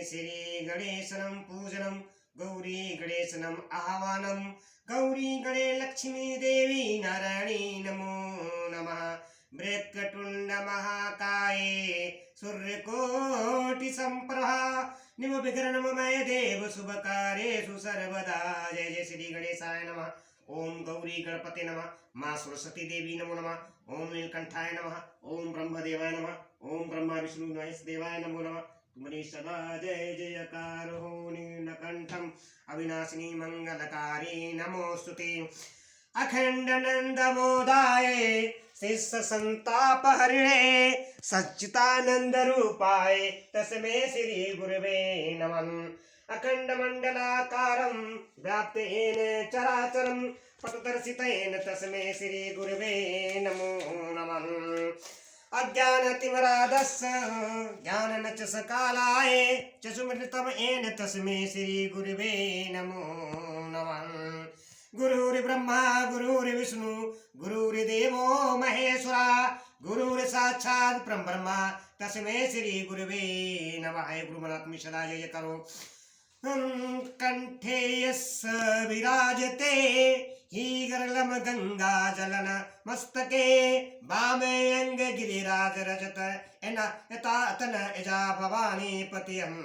श्री गणेशनं पूजनं गौरी गणेशनम् आह्वानं गौरी गणे लक्ष्मी देवी नारायणी नमो नमः। मृत्युंड महाकाये सूर्यकोटि संप्रभा निर्विघ्नं मम देव शुभ कार्येषु सर्वदा। जय जय श्री गणेशाय नमः। ओम गौरी गणपते नमः। माँ सरस्वती देवी नमो नमः। ओम नीलकंठाय नमः। ओम ब्रह्मदेवाय नमः। ओम ब्रह्मा विष्णु महेश देवाय नमो नमः। तुम्हारी सदा जय जयकार हो। नीलकंठम अविनाशिनी मंगलकारी नमोस्तुते। अखंड नंद मोदाय शिष्य संताप हरिणे सच्चिदानंद रूपाय तस्मै श्री गुरवे नमः। अखंड मंडलाकारं व्याप्तेन चराचरं पटदर्शितेन तस्मै श्री गुरवे नमो नमः। अज्ञानतिमिरान्धस्य ज्ञाननचशकालाय चक्षुर्मृतमेन तस्मै श्री गुरवे नमो नमः। गुरुर्ब्रह्मा गुरुर्विष्णु गुरुर्देवो महेश्वरा गुरुर्साक्षात् परब्रह्म तस्मै श्री गुरवे नमः। गुरु महात्म्य सदा जय करो। कंठे यस्य विराजते ही गरलम गंगा जलन मस्तके वामे अंग गिरिराज रजत एनातन एजा भवानी पतियम।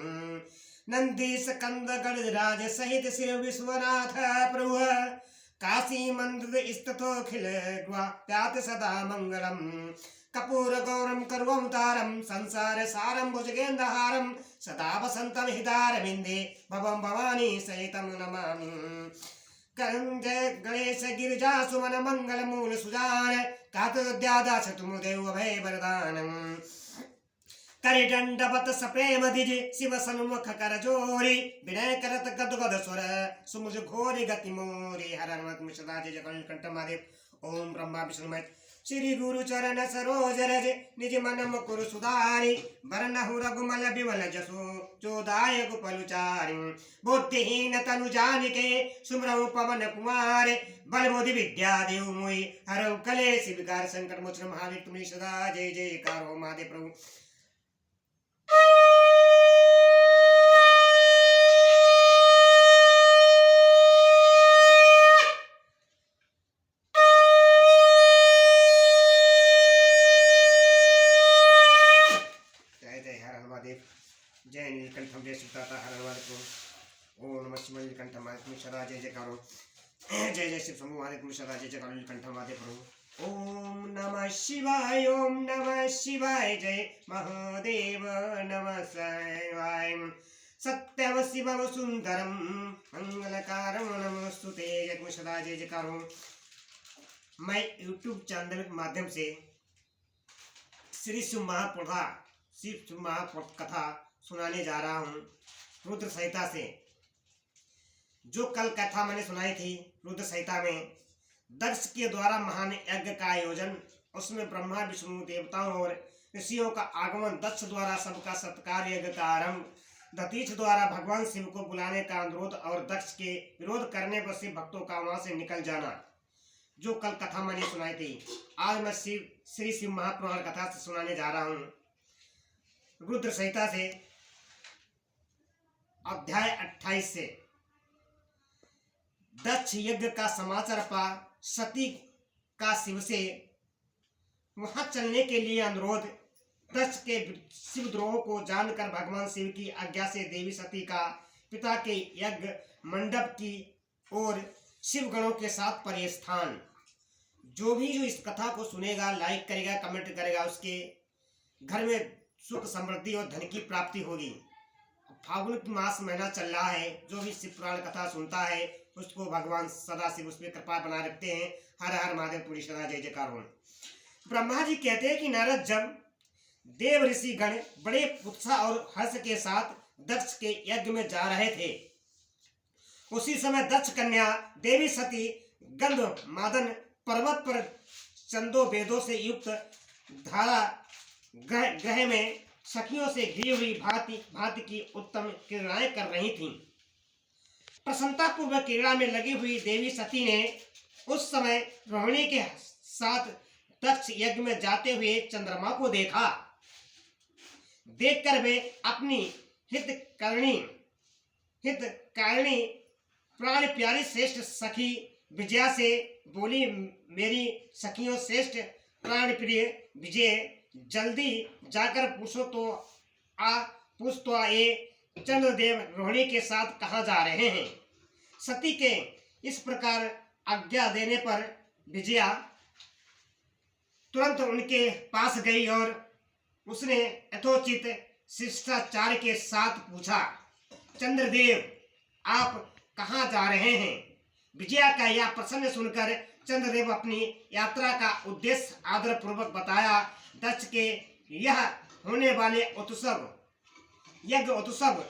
नंदी स्कंद गणराज सहित श्री विश्वनाथ प्रभु काशी मंदिर स्थितोखिल ग्वात्यात सदा मंगलम। कपूर गौरम कर्वतारम संसार सारम भुजगेन्द्रहारम सदा वसंतम हृदयारविंदे भवम भवानी सहितम नमामि। जय गणेश गिरिजा सुमन मंगल मूल सुजान कातोद्यादा शतुमुदेव अभय वरदानम। करे दंडवत सप्रेम द्विज शिव सन्मुख कर जोरी विनय करत गदगद स्वर सुमुझ घोरी गति मोरी। हर हनुमत सदा जय कंठ महादेव। ओम ब्रह्मा विष्णु श्री गुरु चरण सरोज रज निज मन मुकुर सुधारी वरनहु रघुमल बिमल जसु जोदायक पलुचारि। बुद्धिहीन तनु जानिके सुमरहु पवन कुमार बल बुद्धि विद्या देव मोहि हरहु कलेश विकार संकट मोचन महावीर तुम्हें सदा जय जयकार हो। महादेव प्रभु जय नीलकंठम जय सुताता हर महादेव। ओम नमः शिवाय नीलकंठम महादेव सदा जय जयकारो। जय जय शिव शंभु महादेव सदा जय जयकारो नीलकंठम महादेव। ओम नमः शिवाय ओम नमः शिवाय जय महादेव नमः शिवाय। सत्यम शिवम सुंदरम मंगलकारम नमोस्तुते जय सदा जय जयकारो। मैं यूट्यूब चैनल के माध्यम से श्री शिव महापुराण कथा सुनाने जा रहा हूँ रुद्र संहिता से। जो कल कथा मैंने सुनाई थी रुद्र संहिता में दक्ष के द्वारा महान यज्ञ का आयोजन, उसमें ब्रह्मा विष्णु देवताओं और ऋषियों का आगमन, दक्ष द्वारा सबका सत्कार यज्ञ का आरंभ, दतीच द्वारा भगवान शिव को बुलाने का अनुरोध और दक्ष के विरोध करने पर शिव भक्तों का वहां से निकल जाना, जो कल कथा मैंने सुनाई थी। आज मैं श्री शिव महापुराण कथा से सुनाने जा रहा हूँ रुद्र संहिता से अध्याय 28 से। दक्ष यज्ञ का समाचार पा सती का शिव से वहां चलने के लिए अनुरोध। दक्ष के शिवद्रोह को जानकर भगवान शिव की आज्ञा से देवी सती का पिता के यज्ञ मंडप की ओर शिवगणों के साथ परिस्थान। जो इस कथा को सुनेगा, लाइक करेगा, कमेंट करेगा, उसके घर में सुख समृद्धि और धन की प्राप्ति होगी। फागुन मास महीना चल रहा है, जो भी शिव पुराण कथा सुनता है उसको भगवान सदा शिव उस पर कृपा बनाए रखते हैं। हर हर महादेव पूरी सदा जय जयकार हो। ब्रह्मा जी कहते हैं कि नारद जब देव ऋषि गण बड़े उत्साह और हर्ष के साथ दक्ष के यज्ञ में जा रहे थे, उसी समय दक्ष कन्या देवी सती गंध मादन पर्वत पर चंदो वेदों से युक्त धारा ग्रह में सखियों से घिरी हुई भांति की उत्तम क्रीड़ाएं कर रही थीं। प्रसन्नता पूर्वक क्रीड़ा में लगी हुई देवी सती ने उस समय रोहिणी के साथ दक्ष यज्ञ में जाते हुए चंद्रमा को देखा। देखकर वे अपनी हित करणी प्राण प्यारी श्रेष्ठ सखी विजया से बोली, मेरी सखियों श्रेष्ठ प्राण प्रिय विजय, जल्दी जाकर पूछ तो आए चंद्रदेव रोहिणी के साथ कहाँ जा रहे हैं। सती के इस प्रकार आज्ञा देने पर विजया तुरंत उनके पास गई और उसने यथोचित शिष्टाचार के साथ पूछा, चंद्रदेव आप कहाँ जा रहे हैं। विजया का यह प्रश्न सुनकर चंद्रदेव अपनी यात्रा का उद्देश्य आदर पूर्वक बताया। दक्ष के यह होने वाले उत्सव यज्ञ उत्सव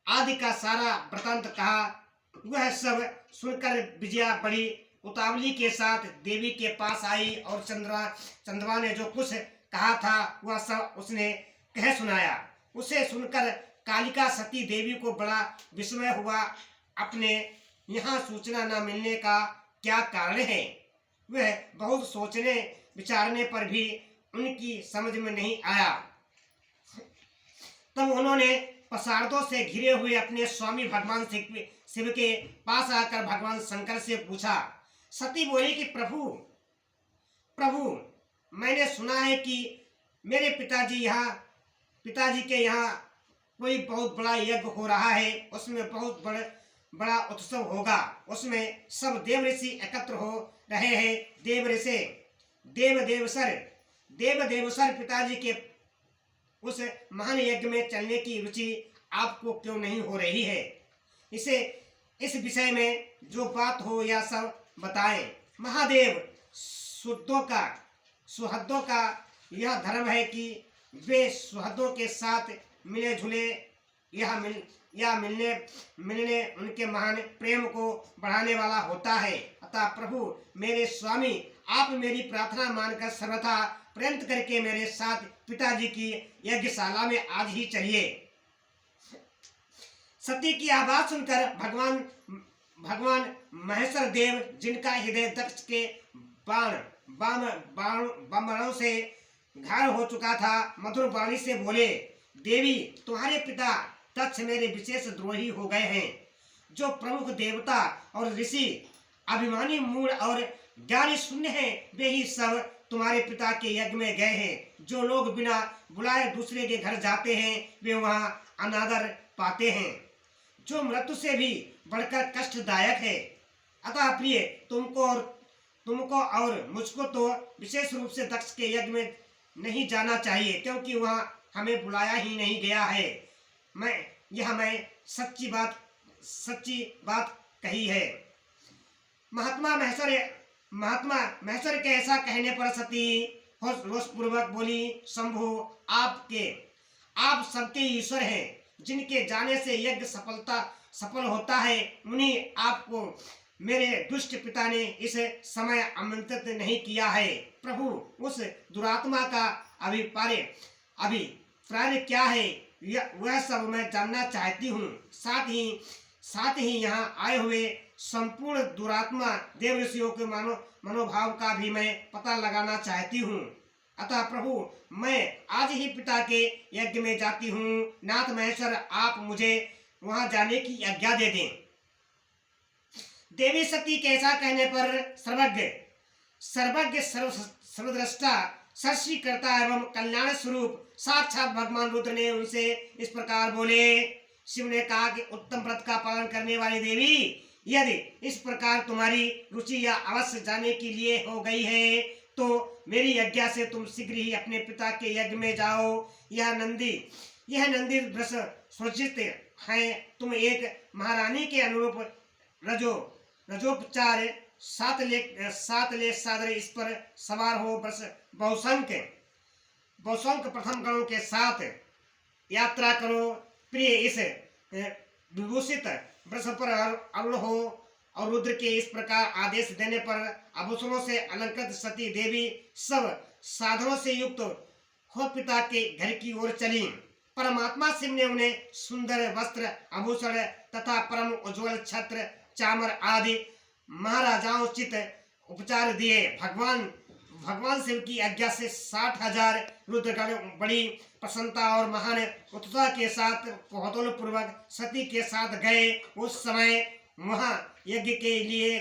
आदि का सारा वृतांत कहा। वह सब सुनकर विजया बड़ी उतावली के साथ देवी के पास आई और चंद्रमा ने जो कुछ कहा था वह सब उसने कह सुनाया। उसे सुनकर कालिका सती देवी को बड़ा विस्मय हुआ। अपने यहाँ सूचना न मिलने का क्या कारण है। वह बहुत सोचने विचारने पर भी उनकी समझ में नहीं आया। तब उन्होंने प्रसादों से घिरे हुए अपने स्वामी भगवान शिव के पास आकर भगवान शंकर से पूछा। सती बोली कि प्रभु मैंने सुना है कि मेरे पिताजी के यहाँ कोई बहुत बड़ा यज्ञ हो रहा है। उसमें बहुत बड़ा उत्सव होगा। उसमें सब देव ऋषि एकत्र हो रहे हैं। देवदेवसर पिताजी के उस महान यज्ञ में चलने की रुचि आपको क्यों नहीं हो रही है। इस विषय में जो बात हो यह सब बताएं। महादेव सुहृदों का यह धर्म है कि वे सुहृदों के साथ मिले जुले। मिलने उनके महान प्रेम को बढ़ाने वाला होता है। अतः प्रभु मेरे स्वामी आप मेरी प्रार्थना मानकर सर्वथा प्रेरित करके मेरे साथ पिताजी की यज्ञशाला में आज ही चलिए। सती की आवाज सुनकर भगवान महेश्वर देव, जिनका हृदय दक्ष के बाणों से घायल हो चुका था, मधुर वाणी से बोले, देवी तुम्हारे पिता दक्ष मेरे विशेष द्रोही हो गए हैं। जो प्रमुख देवता और ऋषि अभिमानी मूढ़ और ज्ञानी शून्य हैं, वे ही सब तुम्हारे पिता के यज्ञ में गए हैं। जो लोग बिना बुलाए दूसरे के घर जाते हैं वे वहां अनादर पाते हैं, जो मृत्यु से भी बढ़कर कष्टदायक है। अतः प्रिय तुमको और मुझको तो विशेष रूप से दक्ष के यज्ञ में नहीं जाना चाहिए, क्योंकि वहां हमें बुलाया ही नहीं गया है। मैं सच्ची बात कही है। महात्मा महेश्वर के ऐसा कहने पर सती रोषपूर्वक बोली, शंभु आप सबके ईश्वर हैं। जिनके जाने से यज्ञ सफल होता है, उन्हीं आपको मेरे दुष्ट पिता ने इस समय आमंत्रित नहीं किया है। प्रभु उस दुरात्मा का अभिप्राय क्या है वह सब मैं जानना चाहती हूँ। साथ ही यहाँ आए हुए संपूर्ण दुरात्मा देव ऋषियों के मनोभाव का भी मैं पता लगाना चाहती हूँ। अतः प्रभु मैं आज ही पिता के यज्ञ में जाती हूँ। नाथ महेश्वर आप मुझे वहां जाने की आज्ञा दे दें। देवी सती के ऐसा कहने पर सर्वज्ञ सर्वद्रष्टा सृष्टिकर्ता एवं कल्याण स्वरूप साक्षात भगवान रुद्र ने उनसे इस प्रकार बोले। शिव ने कहा कि उत्तम व्रत का पालन करने वाली देवी, यदि इस प्रकार तुम्हारी रुचि या अवश्य जाने के लिए हो गई है तो मेरी आज्ञा से तुम शीघ्र ही अपने पिता के यज्ञ में जाओ। यह नंदी वृष सज्जित है। तुम एक महारानी के अनुरूप रजोपचार सात ले सादर इस पर सवार हो बहुसंख्य प्रथम गणों के साथ यात्रा करो। प्रिय इस विभूषित वृष पर अरुण हो। और रुद्र के इस प्रकार आदेश देने पर आभूषणों से अलंकृत सती देवी सब साधनों से युक्त हो पिता के घर की ओर चली। परमात्मा शिव ने उन्हें सुंदर वस्त्र आभूषण तथा परम उज्ज्वल छत्र चामर आदि महाराजाओचित उपचार दिए। भगवान भगवान शिव की आज्ञा से 60,000 रुद्रगण बड़ी प्रसन्नता और महान उत्साह के साथ कौतूहल पूर्वक सती के साथ गए। उस समय वहां यज्ञ के लिए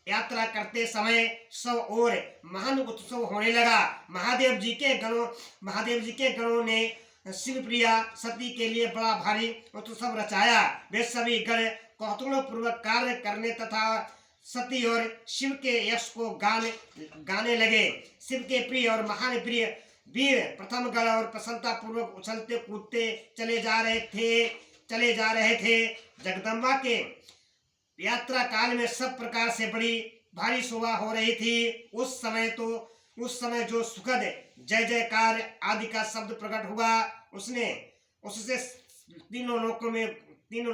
यात्रा करते समय सब और महान उत्सव होने लगा। महादेव जी के गणों ने शिव प्रिया सती के लिए बड़ा भारी उत्सव रचाया। वे सभी गण कौतूहल पूर्वक कार्य करने तथा सती और शिव के यश को गाने लगे। शिव के प्रिय और महान प्रिय वीर प्रथम गण और प्रसन्नता पूर्वक उछलते कूदते चले जा रहे थे। जगदम्बा के यात्रा काल में सब प्रकार से बड़ी भारी शोभा हो रही थी। उस समय जो सुखद जय जयकार आदि का शब्द प्रकट हुआ, उससे तीनों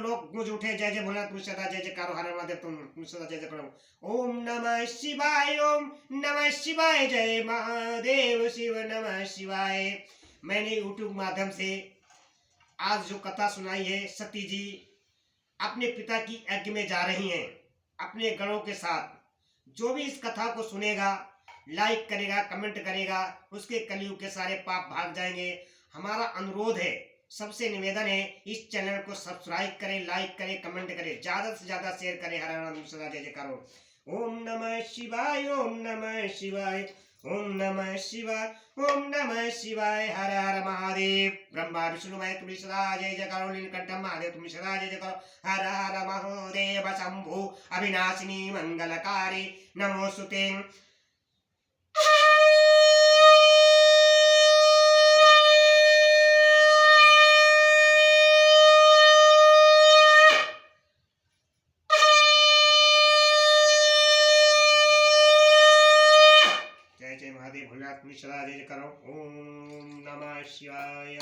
लोक गूंज उठे। जय जय भोलेनाथ, तुम सदा जय जयकारो, हर हर महादेव, तुम सदा जय जय करो। ओम नमः शिवाय, ओम नमः शिवाय, जय महादेव शिव नमः शिवाय। मैंने यूट्यूब माध्यम से आज जो कथा सुनाई है, सती जी अपने पिता की यज्ञ में जा रही हैं अपने गणों के साथ। जो भी इस कथा को सुनेगा, लाइक करेगा, कमेंट करेगा, उसके कलयुग के सारे पाप भाग जाएंगे। हमारा अनुरोध है, सबसे निवेदन है, इस चैनल को सब्सक्राइब करें, लाइक करें, कमेंट करें, ज्यादा से ज्यादा शेयर करें। हर हर सदा जय जयकारो। ओम नमः शिवाय, ओम नमः शिवाय, ओम नमः शिवाय, ओम नमः शिवाय, हर हर महादेव। ब्रह्मा विष्णु महेश, तुम सदा जय जयकारो। नीलकंठ महादेव, तुम सदा जय जयकारो। हर हर महादेव शंभु अविनाशिनी मंगलकारी नमोस्तुते। महादेव भोलेनाथ, तुम सदा जय करो। ओम नमः शिवाय,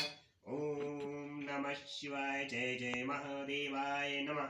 ओम नमः शिवाय, जय जय महादेवाय नमः।